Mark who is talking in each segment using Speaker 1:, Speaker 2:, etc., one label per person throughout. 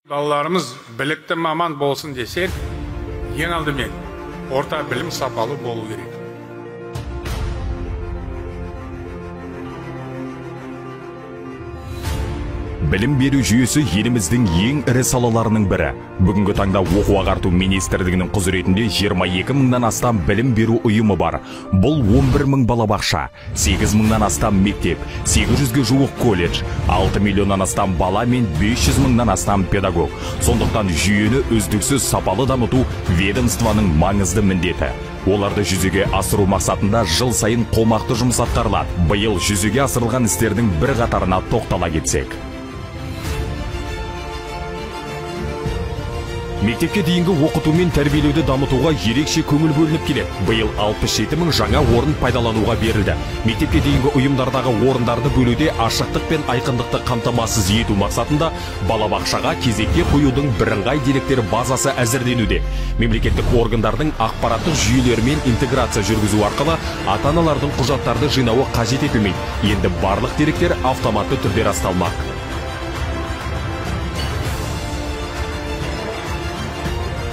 Speaker 1: Балаларымыз білікті маман болсын десек, ең алдымен орта білім сапалы болу керек.
Speaker 2: Білім беру жүйесі еліміздің ең ірі салаларының бірі. Бүгінгі таңда оқу-ағарту министрлігінің құзыретінде 22 мыңнан астам білім беру ұйымы бар. Бұл 11 мың балабақша, 8 мыңнан астам мектеп, 800-ге жуық колледж, 6 миллионнан астам бала мен 500 мыңнан астам педагог. Сондықтан жүйені үздіксіз сапалы дамыту ведомствоның маңызды міндеті. Оларды жүзеге асыру мақсатында жыл сайын қомақты жұмыс атқарылады. Биыл жүзеге асырылған істердің бір қатарына тоқтала кетсек. Мектепке дейінгі оқыту мен тәрбиелеуді дамытуға ерекше көңіл бөлініп келеді. Биыл 67 мың жаңа орын пайдалануға берілді. Мектепке дейінгі ұйымдардағы орындарды бөлуде ашықтық пен айқындықты қамтамасыз ету мақсатында балабақшаға кезекке қоюдың бірыңғай деректер базасы әзірленуде. Мемлекеттік органдардың ақпараттық жүйелерімен интеграция жүргізу арқылы ата-аналардың құжаттарды жинауы қажет етілмейді. Енді барлық деректер автоматты түрде расталмақ.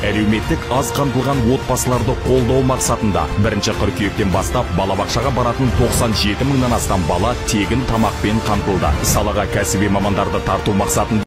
Speaker 2: Әлеуметтік аз қамтылған отбасыларды қолдау мақсатында 1 қыркүйектен бастап балабақшаға баратын 97 мыңнан астам бала тегін тамақпен қамтылды. Салаға кәсіби мамандарды тарту мақсатында